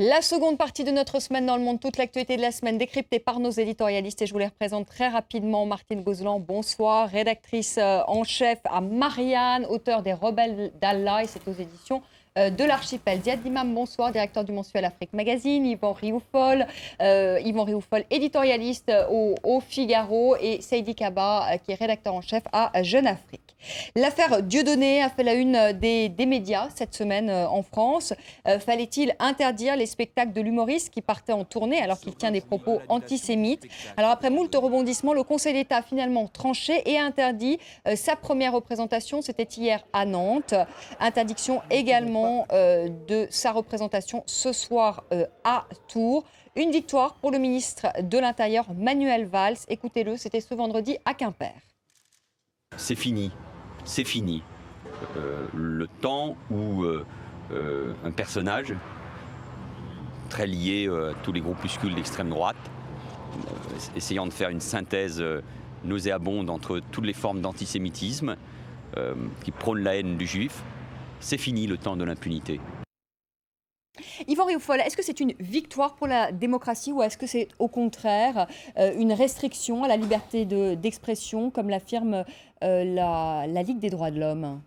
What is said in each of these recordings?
La seconde partie de notre semaine dans le monde, toute l'actualité de la semaine décryptée par nos éditorialistes et je vous les représente très rapidement. Martine Gozlan, bonsoir, rédactrice en chef à Marianne, auteur des Rebelles d'Allah et c'est aux éditions de l'Archipel. Ziad Imam, bonsoir, directeur du mensuel Afrique Magazine. Yvan Rioufol, éditorialiste au Figaro et Seydi Kaba, qui est rédacteur en chef à Jeune Afrique. L'affaire Dieudonné a fait la une des médias cette semaine en France. Fallait-il interdire les spectacles de l'humoriste qui partait en tournée alors qu'il tient des propos antisémites? Alors après moult rebondissements, le Conseil d'État a finalement tranché et interdit sa première représentation. C'était hier à Nantes. Interdiction également de sa représentation ce soir à Tours. Une victoire pour le ministre de l'Intérieur Manuel Valls. Écoutez-le, c'était ce vendredi à Quimper. C'est fini. C'est fini. Le temps où un personnage très lié à tous les groupuscules d'extrême droite, essayant de faire une synthèse nauséabonde entre toutes les formes d'antisémitisme, qui prône la haine du juif, c'est fini le temps de l'impunité. Yvan Rioufol, est-ce que c'est une victoire pour la démocratie ou est-ce que c'est au contraire une restriction à la liberté d'expression, comme l'affirme la Ligue des droits de l'homme ?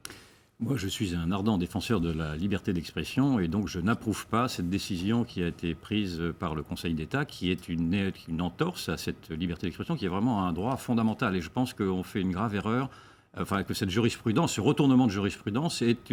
Moi, je suis un ardent défenseur de la liberté d'expression et donc je n'approuve pas cette décision qui a été prise par le Conseil d'État, qui est une entorse à cette liberté d'expression, qui est vraiment un droit fondamental. Et je pense qu'on fait une grave erreur. Enfin, que cette jurisprudence, ce retournement de jurisprudence est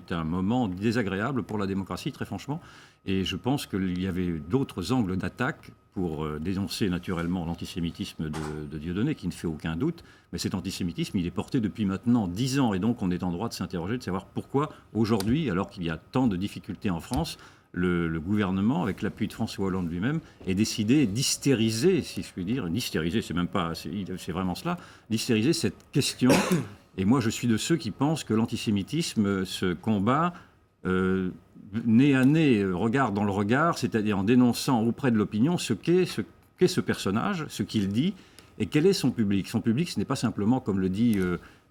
un moment désagréable pour la démocratie, très franchement. Et je pense qu'il y avait d'autres angles d'attaque pour dénoncer naturellement l'antisémitisme de Dieudonné, qui ne fait aucun doute. Mais cet antisémitisme, il est porté depuis maintenant 10 ans. Et donc, on est en droit de s'interroger, de savoir pourquoi, aujourd'hui, alors qu'il y a tant de difficultés en France, le gouvernement, avec l'appui de François Hollande lui-même, est décidé d'hystériser, si je puis dire, d'hystériser, c'est même pas, c'est vraiment cela, d'hystériser cette question. Et moi, je suis de ceux qui pensent que l'antisémitisme se combat nez à nez, regard dans le regard, c'est-à-dire en dénonçant auprès de l'opinion ce qu'est ce personnage, ce qu'il dit, et quel est son public. Son public, ce n'est pas simplement, comme le dit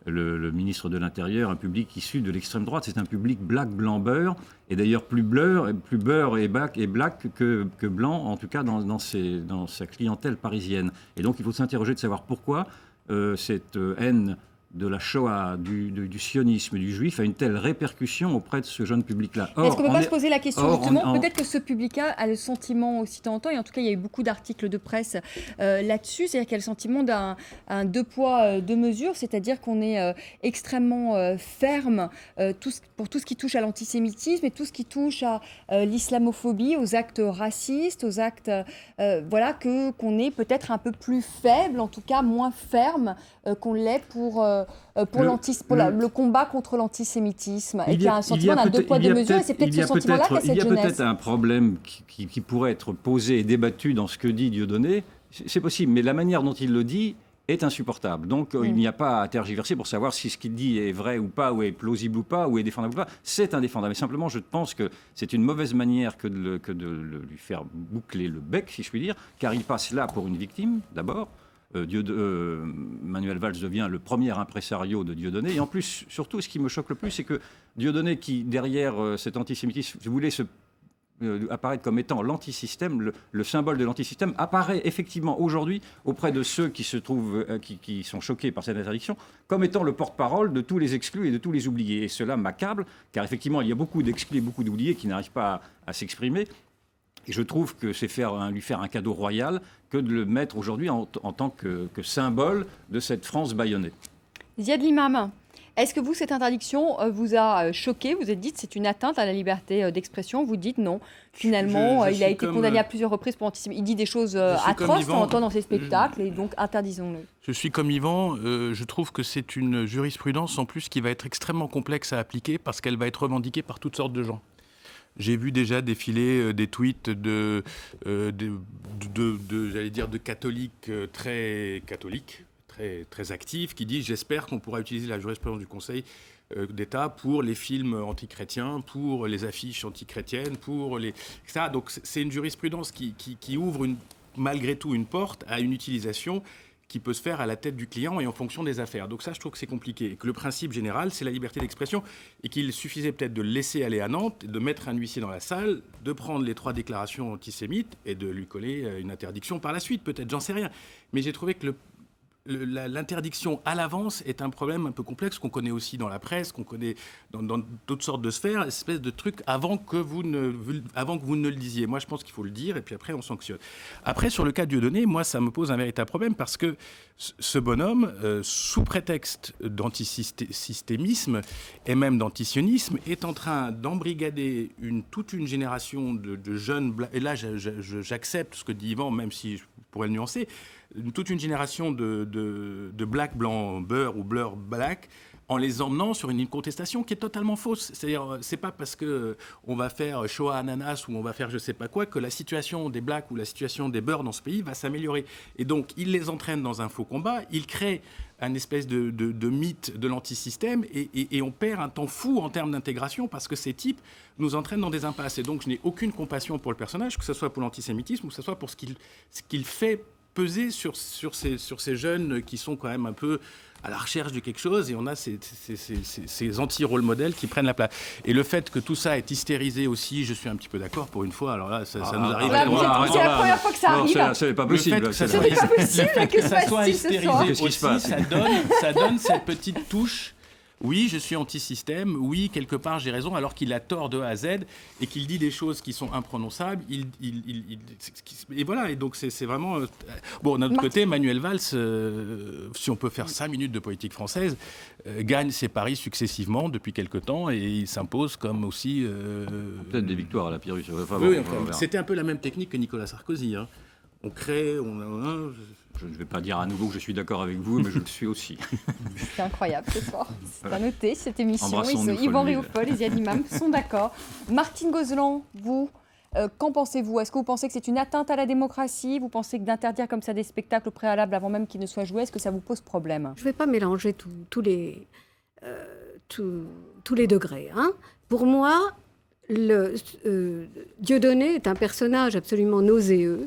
le ministre de l'Intérieur, un public issu de l'extrême droite, c'est un public black, blanc, beurre, et d'ailleurs plus beurre et black que blanc, en tout cas dans sa clientèle parisienne. Et donc il faut s'interroger de savoir pourquoi cette haine de la Shoah, du sionisme, du juif, a une telle répercussion auprès de ce jeune public-là. Est-ce qu'on ne peut pas se poser la question, justement, peut-être que ce public-là a le sentiment aussi de temps en temps, et en tout cas il y a eu beaucoup d'articles de presse là-dessus, c'est-à-dire qu'il y a le sentiment d'un deux poids, deux mesures, c'est-à-dire qu'on est extrêmement ferme pour tout ce qui touche à l'antisémitisme et tout ce qui touche à l'islamophobie, aux actes racistes, aux actes, qu'on est peut-être un peu plus faible, en tout cas moins ferme qu'on l'est pour le combat contre l'antisémitisme, et qu'il y a un sentiment d'un deux poids, deux mesures, et c'est peut-être ce sentiment-là qu'a cette jeunesse. Il y a peut-être un problème qui pourrait être posé et débattu dans ce que dit Dieudonné, c'est possible, mais la manière dont il le dit est insupportable. Donc il n'y a pas à tergiverser pour savoir si ce qu'il dit est vrai ou pas, ou est plausible ou pas, ou est défendable ou pas. C'est indéfendable. Mais simplement, je pense que c'est une mauvaise manière que de lui faire boucler le bec, si je puis dire, car il passe là pour une victime, d'abord. Manuel Valls devient le premier impresario de Dieudonné. Et en plus, surtout, ce qui me choque le plus, c'est que Dieudonné, qui, derrière cet antisémitisme, voulait apparaître comme étant l'antisystème, le symbole de l'antisystème, apparaît effectivement aujourd'hui auprès de ceux qui se trouvent, qui sont choqués par cette interdiction, comme étant le porte-parole de tous les exclus et de tous les oubliés. Et cela m'accable, car effectivement, il y a beaucoup d'exclus et beaucoup d'oubliés qui n'arrivent pas à s'exprimer. Et je trouve que c'est lui faire un cadeau royal que de le mettre aujourd'hui en tant que symbole de cette France bâillonnée. Ziad Limam, est-ce que vous, cette interdiction vous a choqué? Vous êtes dit que c'est une atteinte à la liberté d'expression. Vous dites non. Finalement, il a été condamné à plusieurs reprises pour antisémitisme. Il dit des choses atroces on entend dans ses spectacles, et donc interdisons-le. Je suis comme Yvan, je trouve que c'est une jurisprudence en plus qui va être extrêmement complexe à appliquer parce qu'elle va être revendiquée par toutes sortes de gens. J'ai vu déjà défiler des tweets de catholiques très catholiques, très actifs, qui disent « J'espère qu'on pourra utiliser la jurisprudence du Conseil d'État pour les films antichrétiens, pour les affiches antichrétiennes, pour les... » etc. Donc c'est une jurisprudence qui ouvre malgré tout une porte à une utilisation qui peut se faire à la tête du client et en fonction des affaires. Donc ça, je trouve que c'est compliqué. Et que le principe général, c'est la liberté d'expression et qu'il suffisait peut-être de le laisser aller à Nantes, de mettre un huissier dans la salle, de prendre les 3 déclarations antisémites et de lui coller une interdiction par la suite, peut-être, j'en sais rien. Mais j'ai trouvé que l'interdiction à l'avance est un problème un peu complexe qu'on connaît aussi dans la presse, qu'on connaît dans d'autres sortes de sphères, espèce de truc avant que vous ne le disiez. Moi, je pense qu'il faut le dire et puis après, on sanctionne. Après, sur le cas de Dieudonné, moi, ça me pose un véritable problème parce que ce bonhomme, sous prétexte d'antisystémisme et même d'antisionisme, est en train d'embrigader toute une génération de jeunes... Et là, j'accepte ce que dit Yvan, même si je pourrais le nuancer, toute une génération de black, blanc, beurre ou beurre black en les emmenant sur une contestation qui est totalement fausse. C'est-à-dire, c'est pas parce qu'on va faire Shoah ananas ou on va faire je sais pas quoi que la situation des blacks ou la situation des beurs dans ce pays va s'améliorer. Et donc, il les entraîne dans un faux combat, il crée un espèce de mythe de l'antisystème et on perd un temps fou en termes d'intégration parce que ces types nous entraînent dans des impasses. Et donc, je n'ai aucune compassion pour le personnage, que ce soit pour l'antisémitisme ou que ce soit pour ce qu'il fait peser sur ces jeunes qui sont quand même un peu à la recherche de quelque chose, et on a ces anti-rôle modèles qui prennent la place. Et le fait que tout ça est hystérisé aussi, je suis un petit peu d'accord pour une fois, alors là, ça nous arrive. C'est la première fois que ça arrive. C'est pas possible. C'est pas possible. Que se passe-t-il ce soir ? Qu'est-ce qui se passe ? Ça donne cette petite touche. Oui, je suis anti-système. Oui, quelque part, j'ai raison, alors qu'il a tort de A à Z et qu'il dit des choses qui sont imprononçables. Et voilà, et donc c'est vraiment... Bon, d'un autre côté, Manuel Valls, si on peut faire 5 minutes de politique française, gagne ses paris successivement depuis quelque temps et il s'impose comme aussi... Peut-être des victoires à la Pyrrhus. Oui, c'était un peu la même technique que Nicolas Sarkozy. Hein. On crée... Je ne vais pas dire à nouveau que je suis d'accord avec vous, mais je le suis aussi. C'est incroyable ce soir. C'est à noter, cette émission. Embrassons-nous, Yvan Riofol et Ziad Imam sont d'accord. Martine Gozlan, vous, qu'en pensez-vous ? Est-ce que vous pensez que c'est une atteinte à la démocratie ? Vous pensez que d'interdire comme ça des spectacles au préalable avant même qu'ils ne soient joués, est-ce que ça vous pose problème ? Je ne vais pas mélanger tous les degrés. Hein. Pour moi, Dieudonné est un personnage absolument nauséeux.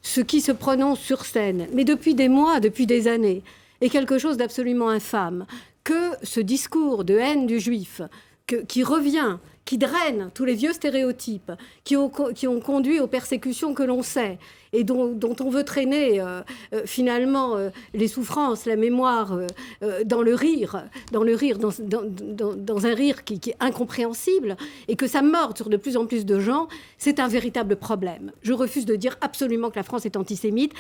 Ce qui se prononce sur scène, mais depuis des mois, depuis des années, est quelque chose d'absolument infâme. Que ce discours de haine du juif, qui revient, qui draine tous les vieux stéréotypes, qui ont conduit aux persécutions que l'on sait, et dont on veut traîner finalement les souffrances, la mémoire dans le rire, dans un rire qui est incompréhensible, et que ça morde sur de plus en plus de gens, c'est un véritable problème. Je refuse de dire absolument que la France est antisémite.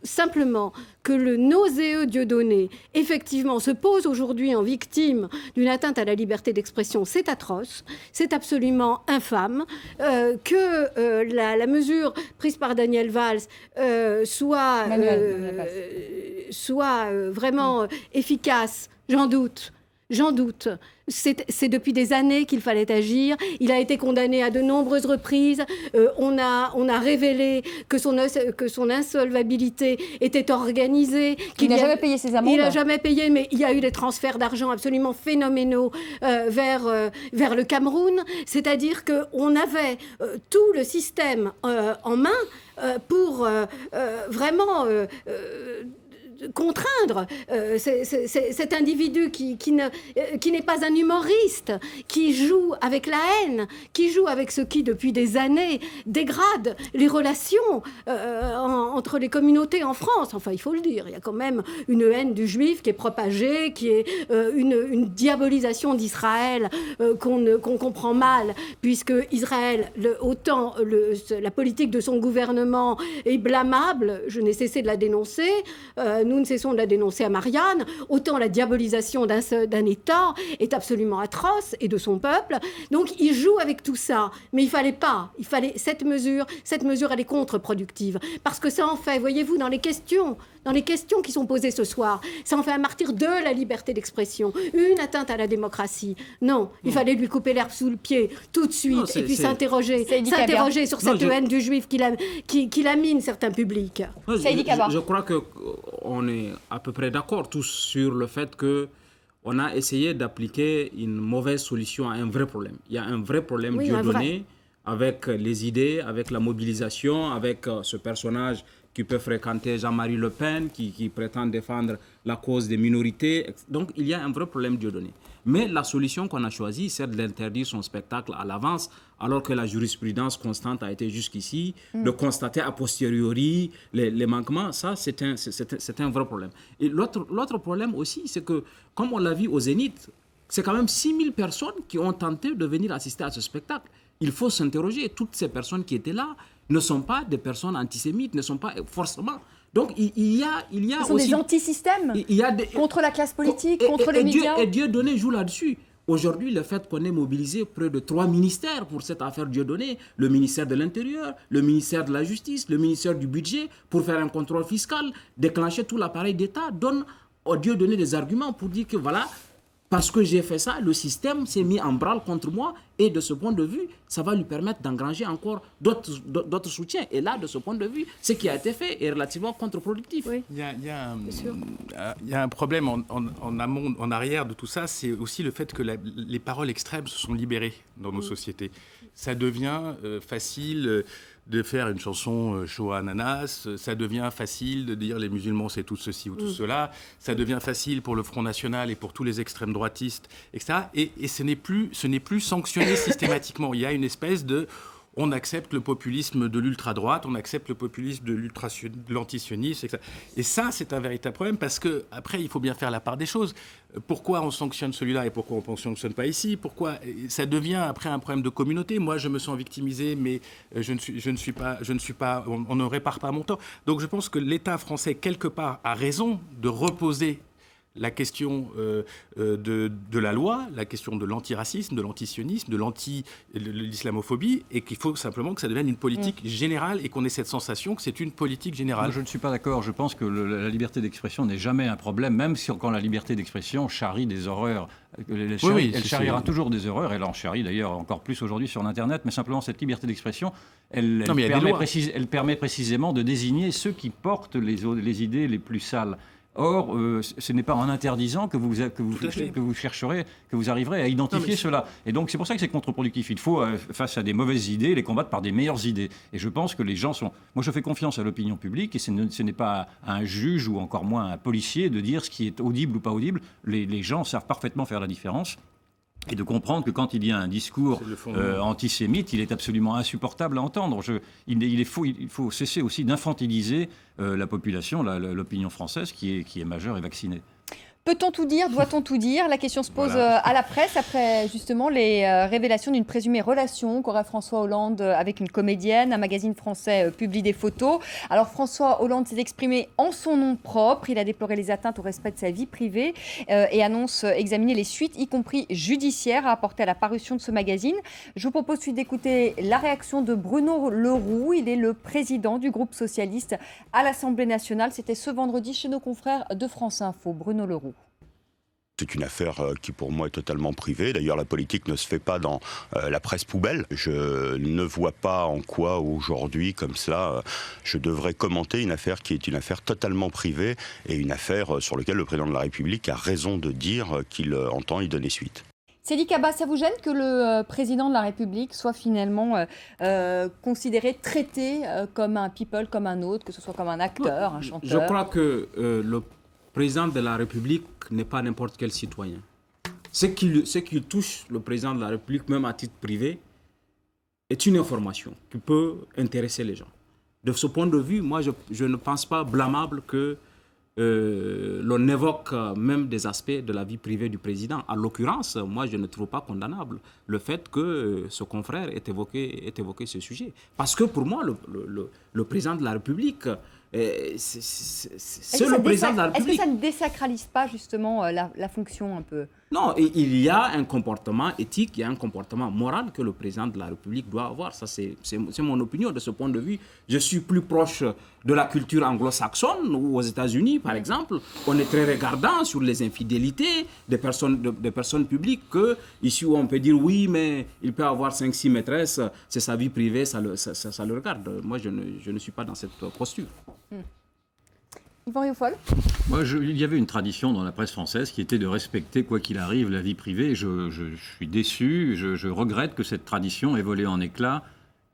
Simplement que le nauséeux Dieudonné, effectivement, se pose aujourd'hui en victime d'une atteinte à la liberté d'expression, c'est atroce, c'est absolument infâme, que la mesure prise par Daniel Valls soit vraiment efficace, j'en doute. C'est depuis des années qu'il fallait agir. Il a été condamné à de nombreuses reprises. On a révélé que son insolvabilité était organisée. Il n'a jamais payé ses amendes. Il n'a jamais payé, mais il y a eu des transferts d'argent absolument phénoménaux vers le Cameroun. C'est-à-dire qu'on avait tout le système en main pour vraiment... contraindre cet individu qui n'est pas un humoriste, qui joue avec la haine, qui joue avec ce qui, depuis des années, dégrade les relations entre les communautés en France. Enfin, il faut le dire, il y a quand même une haine du juif qui est propagée, qui est une diabolisation d'Israël qu'on comprend mal, puisque Israël, la politique de son gouvernement est blâmable. Je n'ai cessé de la dénoncer. Nous ne cessons de la dénoncer à Marianne. Autant la diabolisation d'un État est absolument atroce, et de son peuple. Donc il joue avec tout ça, mais cette mesure elle est contre-productive, parce que ça en fait, voyez-vous, dans les questions qui sont posées ce soir, ça en fait un martyr de la liberté d'expression, une atteinte à la démocratie. Non, il fallait lui couper l'herbe sous le pied tout de suite, et puis s'interroger sur cette haine du juif qui lamine certains publics. Je crois qu'on est à peu près d'accord tous sur le fait qu'on a essayé d'appliquer une mauvaise solution à un vrai problème. Il y a un vrai problème Dieudonné avec les idées, avec la mobilisation, avec ce personnage qui peut fréquenter Jean-Marie Le Pen, qui prétend défendre la cause des minorités. Donc il y a un vrai problème Dieudonné. Mais la solution qu'on a choisie, c'est d'interdire son spectacle à l'avance, alors que la jurisprudence constante a été jusqu'ici, de constater a posteriori les manquements. Ça, c'est un vrai problème. Et l'autre problème aussi, c'est que, comme on l'a vu au Zénith, c'est quand même 6000 personnes qui ont tenté de venir assister à ce spectacle. Il faut s'interroger. Toutes ces personnes qui étaient là ne sont pas des personnes antisémites, ne sont pas forcément... Donc, il y a Ce sont aussi... des antisystèmes contre la classe politique, contre les médias. Et Dieudonné joue là-dessus. Aujourd'hui, le fait qu'on ait mobilisé près de 3 ministères pour cette affaire Dieudonné, le ministère de l'Intérieur, le ministère de la Justice, le ministère du Budget, pour faire un contrôle fiscal, déclencher tout l'appareil d'État, donne au Dieudonné des arguments pour dire que voilà, parce que j'ai fait ça, le système s'est mis en branle contre moi, et de ce point de vue, ça va lui permettre d'engranger encore d'autres soutiens. Et là, de ce point de vue, ce qui a été fait est relativement contre-productif. Oui. Il y a un problème en amont, en arrière de tout ça, c'est aussi le fait que les paroles extrêmes se sont libérées dans nos sociétés. Ça devient facile de faire une chanson Shoah Ananas, ça devient facile de dire les musulmans c'est tout ceci ou tout cela, ça devient facile pour le Front National et pour tous les extrêmes droitistes, etc. Et ce n'est plus sanctionné systématiquement. Il y a une espèce de... On accepte le populisme de l'ultra-droite, on accepte le populisme de l'antisionisme, etc. Et ça, c'est un véritable problème parce qu'après, il faut bien faire la part des choses. Pourquoi on sanctionne celui-là et pourquoi on ne sanctionne pas ici? Pourquoi ça devient après un problème de communauté? Moi, je me sens victimisé, mais je ne suis pas, on ne répare pas mon tort. Donc, je pense que l'État français, quelque part, a raison de reposer la question de la loi, la question de l'antiracisme, de l'antisionisme, de l'islamophobie, et qu'il faut simplement que ça devienne une politique générale et qu'on ait cette sensation que c'est une politique générale. Moi, je ne suis pas d'accord. Je pense que la liberté d'expression n'est jamais un problème, même si quand la liberté d'expression charrie des horreurs. Elle charriera toujours des horreurs, elle en charrie d'ailleurs encore plus aujourd'hui sur Internet, mais simplement cette liberté d'expression, elle permet précisément de désigner ceux qui portent les idées les plus sales. Or, ce n'est pas en interdisant que vous chercherez, que vous arriverez à identifier cela. Et donc, c'est pour ça que c'est contre-productif. Il faut, face à des mauvaises idées, les combattre par des meilleures idées. Et je pense que les gens sont... Moi, je fais confiance à l'opinion publique, et ce n'est pas à un juge ou encore moins à un policier de dire ce qui est audible ou pas audible. Les gens savent parfaitement faire la différence. Et de comprendre que quand il y a un discours antisémite, il est absolument insupportable à entendre. Il faut cesser aussi d'infantiliser la population, l'opinion française qui est majeure et vaccinée. Peut-on tout dire? Doit-on tout dire? La question se pose à la presse après justement les révélations d'une présumée relation qu'aurait François Hollande avec une comédienne. Un magazine français publie des photos. Alors François Hollande s'est exprimé en son nom propre. Il a déploré les atteintes au respect de sa vie privée et annonce examiner les suites, y compris judiciaires, à apporter à la parution de ce magazine. Je vous propose ensuite d'écouter la réaction de Bruno Le Roux. Il est le président du groupe socialiste à l'Assemblée nationale. C'était ce vendredi chez nos confrères de France Info. Bruno Le Roux. C'est une affaire qui pour moi est totalement privée. D'ailleurs, la politique ne se fait pas dans la presse poubelle. Je ne vois pas en quoi aujourd'hui, comme ça, je devrais commenter une affaire qui est une affaire totalement privée et une affaire sur laquelle le président de la République a raison de dire qu'il entend y donner suite. Céline Kaba, ça vous gêne que le président de la République soit finalement considéré, traité comme un people, comme un autre, que ce soit comme un acteur, un chanteur? Je crois que le président de la République n'est pas n'importe quel citoyen. Ce qui touche le président de la République, même à titre privé, est une information qui peut intéresser les gens. De ce point de vue, moi, je ne pense pas blâmable que l'on évoque même des aspects de la vie privée du président. En l'occurrence, moi, je ne trouve pas condamnable le fait que ce confrère ait évoqué ce sujet. Parce que pour moi, le président de la République... C'est le président de la République. Est-ce que ça ne désacralise pas justement la fonction un peu? Non, il y a un comportement éthique, il y a un comportement moral que le président de la République doit avoir. Ça, c'est mon opinion de ce point de vue. Je suis plus proche de la culture anglo-saxonne ou aux États-Unis, par exemple. On est très regardant sur les infidélités des personnes publiques que ici où on peut dire oui, mais il peut avoir 5-6 maîtresses, c'est sa vie privée, ça le regarde. Moi, je ne suis pas dans cette posture. Yvan Rioufol. Il y avait une tradition dans la presse française qui était de respecter, quoi qu'il arrive, la vie privée. Je suis déçu, je regrette que cette tradition ait volé en éclats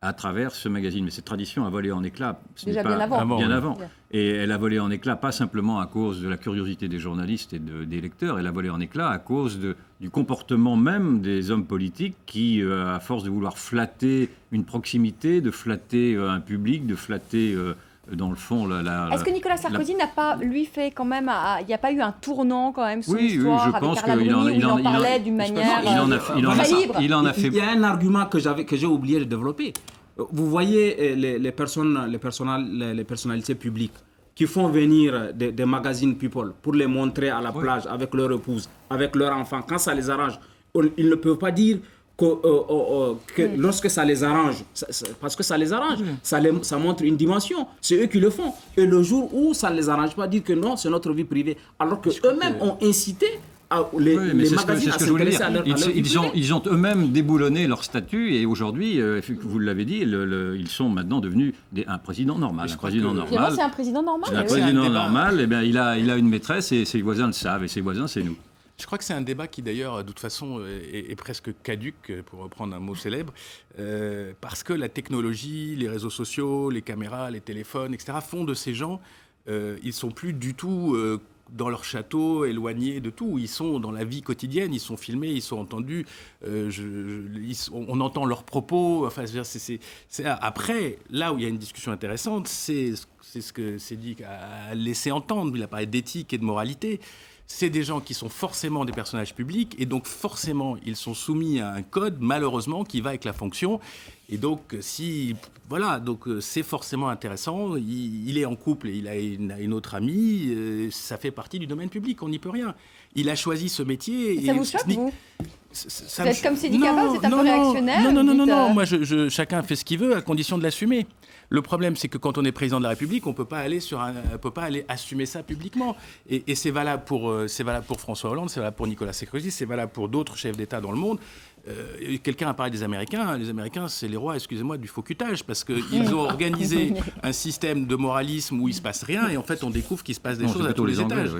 à travers ce magazine. Mais cette tradition a volé en éclats. Déjà bien avant. Bien avant. Et elle a volé en éclats pas simplement à cause de la curiosité des journalistes et des lecteurs, elle a volé en éclats à cause du comportement même des hommes politiques qui, à force de vouloir flatter une proximité, de flatter un public, de flatter... dans le fond, est-ce que Nicolas Sarkozy n'a pas, lui, fait quand même... Il n'y a pas eu un tournant, quand même, sous l'histoire je avec pense Carla Bruni, où il en parlait d'une manière très libre. Il en a fait... Il y a un argument que j'ai oublié de développer. Vous voyez les personnalités publiques qui font venir des magazines People pour les montrer à la plage avec leur épouse, avec leurs enfants. Quand ça les arrange, ils ne peuvent pas dire... que lorsque ça les arrange, parce que ça les arrange, ça montre une dimension, c'est eux qui le font. Et le jour où ça ne les arrange pas, dire que non, c'est notre vie privée, alors qu'eux-mêmes ont incité les magazines à s'intéresser à leur vie privée. Ils ont eux-mêmes déboulonné leur statut et aujourd'hui, vous l'avez dit, ils sont maintenant devenus un président normal. C'est un président normal. Un président normal, eh bien, il a une maîtresse et ses voisins le savent, et ses voisins, c'est nous. Je crois que c'est un débat qui, d'ailleurs, de toute façon, est presque caduque, pour reprendre un mot célèbre, parce que la technologie, les réseaux sociaux, les caméras, les téléphones, etc., font de ces gens, ils ne sont plus du tout dans leur château, éloignés de tout. Ils sont dans la vie quotidienne, ils sont filmés, ils sont entendus, on entend leurs propos. Enfin, après, là où il y a une discussion intéressante, c'est ce que Sédic a laissé entendre. Il a parlé d'éthique et de moralité. C'est des gens qui sont forcément des personnages publics et donc forcément ils sont soumis à un code malheureusement qui va avec la fonction et donc c'est forcément intéressant. Il est en couple et il a une autre amie, ça fait partie du domaine public, on n'y peut rien. Il a choisi ce métier. Ça vous choque, vous êtes comme Sédic Abba, vous êtes un peu réactionnaire. Non. Moi, chacun fait ce qu'il veut à condition de l'assumer. Le problème, c'est que quand on est président de la République, on peut pas aller assumer ça publiquement. Et c'est valable pour François Hollande, c'est valable pour Nicolas Sarkozy, c'est valable pour d'autres chefs d'État dans le monde. Quelqu'un a parlé des Américains. Les Américains, c'est les rois, excusez-moi, du faux cutage, parce qu'ils ont organisé un système de moralisme où il se passe rien, et en fait, on découvre qu'il se passe des choses à tous les étages.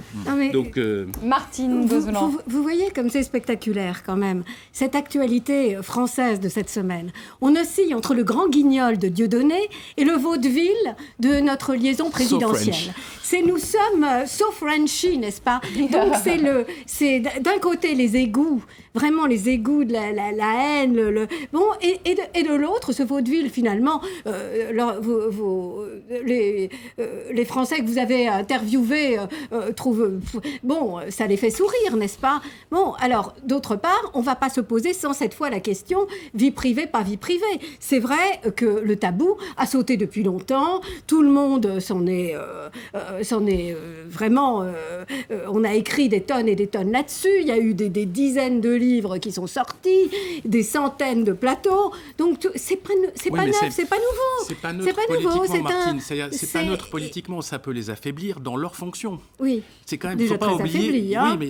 Donc, Martine Gozlan. Vous voyez comme c'est spectaculaire quand même, cette actualité française de cette semaine. On oscille entre le grand guignol de Dieudonné et le vaudeville de notre liaison présidentielle. Nous sommes so Frenchy, n'est-ce pas? Donc c'est d'un côté les égouts, vraiment les égouts de la haine, et de l'autre ce vaudeville finalement. Les Français que vous avez interviewés trouvent ça les fait sourire, n'est-ce pas? Bon, alors d'autre part, on ne va pas se poser sans cette fois la question vie privée, pas vie privée. C'est vrai que le tabou a sauté depuis longtemps. Tout le monde s'en est vraiment... on a écrit des tonnes et des tonnes là-dessus. Il y a eu des dizaines de livres qui sont sortis, des centaines de plateaux. Donc, c'est pas neuf, c'est pas nouveau. C'est pas neutre politiquement, Martine. C'est pas neutre politiquement. Ça peut les affaiblir dans leur fonction. Oui. C'est quand même... Il ne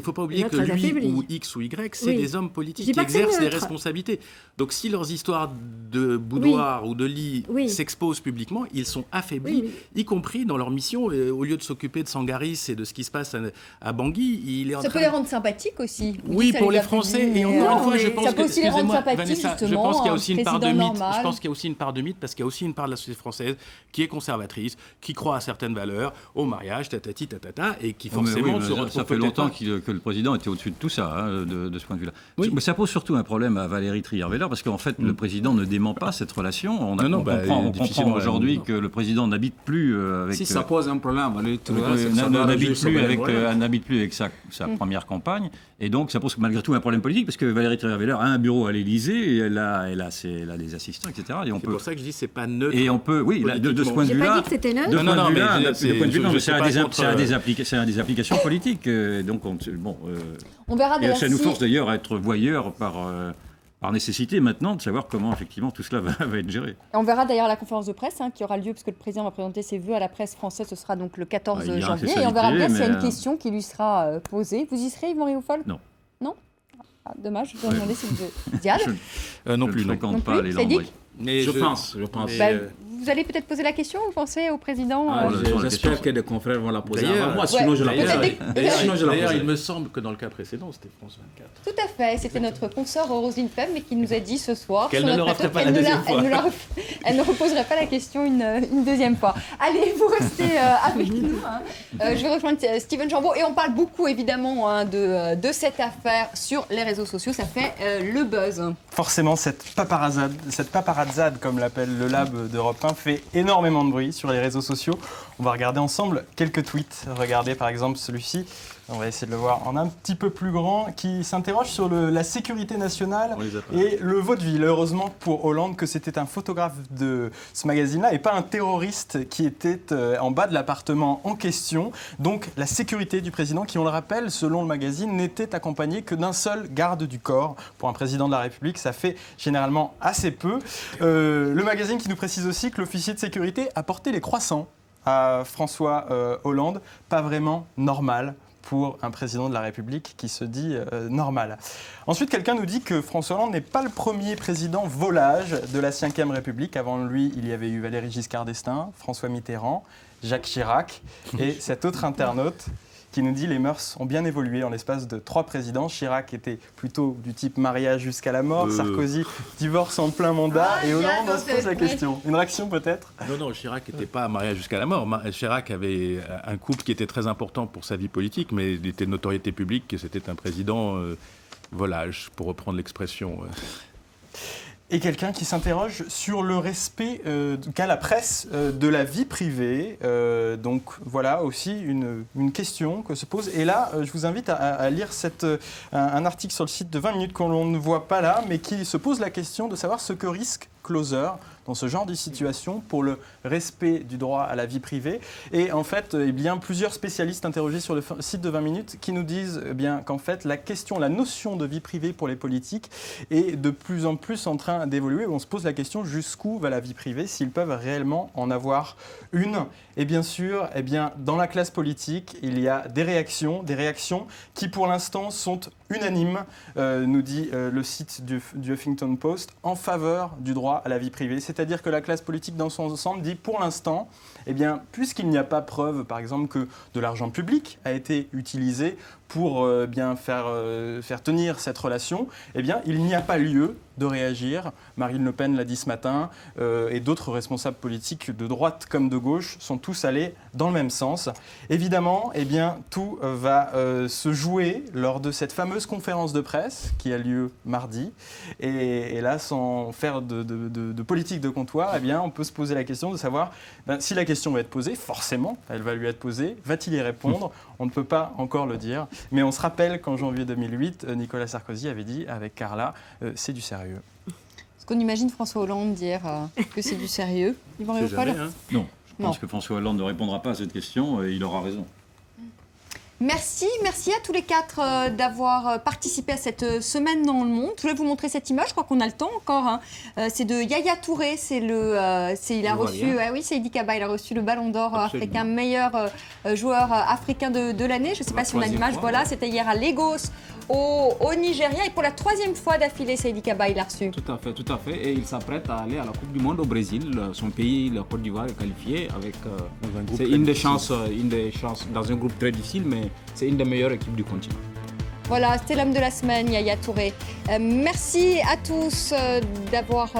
faut pas oublier que lui ou X ou Y, c'est des hommes politiques qui exercent des responsabilités. Donc, si leurs histoires de boudoir ou de lit s'exposent publiquement, ils sont affaiblis, y compris dans leur mission. Au lieu de s'occuper de Sangaris et de ce qui se passe à Bangui, ça peut les rendre sympathiques aussi. Oui, pour les Français. Et encore une fois, je pense ça peut aussi les rendre sympathiques, Vanessa, justement. Je pense qu'il y a aussi une part de mythe. Normal. Je pense qu'il y a aussi une part de mythe parce qu'il y a aussi une part de la société française qui est conservatrice, qui croit à certaines valeurs, au mariage, tatati, tatata, et qui forcément se retrouve. Ça fait longtemps que le président était au-dessus de tout ça, de ce point de vue-là. Oui. Mais ça pose surtout un problème à Valérie Trierweiler parce qu'en fait, le président ne dément pas cette relation. On comprend aujourd'hui que le président n'habite plus avec... Si ça pose un problème, Valérie Trierweiler n'habite plus avec sa première campagne. Et donc, ça pose malgré tout un problème politique parce que Valérie Trierweiler a un bureau à l'Élysée et elle a des assistants, etc. C'est pour ça que je dis que c'est pas neutre. Et on peut, de ce point de vue-là... J'ai pas dit que c'était neutre. Ça a des applications politiques. Donc, on verra ça nous force d'ailleurs à être voyeurs par nécessité maintenant de savoir comment effectivement tout cela va être géré. On verra d'ailleurs la conférence de presse qui aura lieu puisque le président va présenter ses vœux à la presse française, ce sera donc le 14 janvier et on verra bien s'il y a une question qui lui sera posée. Vous y serez, Yvan Rioufol? Non. Non? Dommage, je vais demander si vous êtes... Diane? Non plus, je ne fréquente pas les Lambrets. Mais Je pense. mais, Vous allez peut-être poser la question, vous pensez, au président J'espère que des confrères vont la poser D'ailleurs, avant moi, sinon je la poserai. D'ailleurs, il me semble que dans le cas précédent, c'était France 24. Tout à fait, c'était notre consoeur Roselyne Feb, mais qui nous a dit ce soir Qu'elle sur ne notre le referait plateau pas la deuxième fois. Elle ne reposerait pas la question une deuxième fois. Allez, vous restez avec nous. Je vais rejoindre Steven Jambeau et on parle beaucoup évidemment de cette affaire sur les réseaux sociaux. Ça fait le buzz. Forcément, cette paparazzade, comme l'appelle le lab d'Europe 1, fait énormément de bruit sur les réseaux sociaux. On va regarder ensemble quelques tweets. Regardez par exemple celui-ci. On va essayer de le voir en un petit peu plus grand, qui s'interroge sur la sécurité nationale et le vaudeville. Heureusement pour Hollande que c'était un photographe de ce magazine-là et pas un terroriste qui était en bas de l'appartement en question. Donc la sécurité du président, qui on le rappelle, selon le magazine, n'était accompagnée que d'un seul garde du corps. Pour un président de la République, ça fait généralement assez peu. Le magazine qui nous précise aussi que l'officier de sécurité a porté les croissants à François Hollande. Pas vraiment normal pour un président de la République qui se dit normal. Ensuite, quelqu'un nous dit que François Hollande n'est pas le premier président volage de la Ve République. Avant lui, il y avait eu Valéry Giscard d'Estaing, François Mitterrand, Jacques Chirac et cet autre internaute qui nous dit les mœurs ont bien évolué en l'espace de 3 présidents. Chirac était plutôt du type mariage jusqu'à la mort, Sarkozy divorce en plein mandat et Hollande se pose la question. Une réaction peut-être ? Non, Chirac n'était pas mariage jusqu'à la mort. Chirac avait un couple qui était très important pour sa vie politique, mais il était de notoriété publique que c'était un président volage, pour reprendre l'expression. Et quelqu'un qui s'interroge sur le respect qu'a la presse de la vie privée. Donc voilà aussi une question que se pose. Et là, je vous invite à lire un article sur le site de 20 minutes qu'on ne voit pas là, mais qui se pose la question de savoir ce que risque Closer dans ce genre de situation pour le respect du droit à la vie privée. Et en fait, plusieurs spécialistes interrogés sur le site de 20 minutes qui nous disent qu'en fait, la notion de vie privée pour les politiques est de plus en plus en train d'évoluer. On se pose la question jusqu'où va la vie privée, s'ils peuvent réellement en avoir une. Et bien sûr, dans la classe politique, il y a des réactions qui pour l'instant sont unanimes, nous dit le site du Huffington Post, en faveur du droit à la vie privée. C'est-à-dire que la classe politique dans son ensemble dit pour l'instant, puisqu'il n'y a pas preuve, par exemple, que de l'argent public a été utilisé pour faire tenir cette relation, il n'y a pas lieu de réagir. Marine Le Pen l'a dit ce matin, et d'autres responsables politiques de droite comme de gauche sont tous allés dans le même sens. Évidemment, tout va se jouer lors de cette fameuse conférence de presse qui a lieu mardi. Et là, sans faire de politique de comptoir, on peut se poser la question de savoir si la question va être posée, forcément, elle va lui être posée, va-t-il y répondre ? On ne peut pas encore le dire. Mais on se rappelle qu'en janvier 2008, Nicolas Sarkozy avait dit avec Carla, c'est du sérieux. Est-ce qu'on imagine François Hollande dire que c'est du sérieux ? Non, je pense que François Hollande ne répondra pas à cette question et il aura raison. Merci à tous les 4 d'avoir participé à cette semaine dans le monde. Je voulais vous montrer cette image, je crois qu'on a le temps encore. C'est de Yaya Touré, il a reçu, Seydi Kaba, il a reçu le Ballon d'Or africain, meilleur joueur africain de l'année. Je ne sais pas si on a l'image, voilà, c'était hier à Lagos, au Nigeria. Et pour la 3e fois d'affilée, Seydi Kaba, il l'a reçu. Tout à fait. Et il s'apprête à aller à la Coupe du Monde au Brésil. Son pays, la Côte d'Ivoire, est qualifié avec. C'est une des chances dans un groupe très difficile, mais c'est une des meilleures équipes du continent. Voilà, c'était l'homme de la semaine, Yaya Touré. Merci à tous d'avoir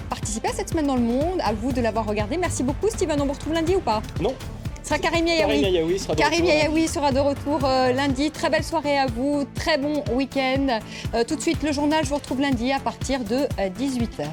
participé à cette semaine dans le monde, à vous de l'avoir regardé. Merci beaucoup, Steven. On vous retrouve lundi ou pas ? Non. Ce sera Karim Yayaoui. Karim Yayaoui sera de retour lundi. Très belle soirée à vous, très bon week-end. Tout de suite, le journal, je vous retrouve lundi à partir de 18h.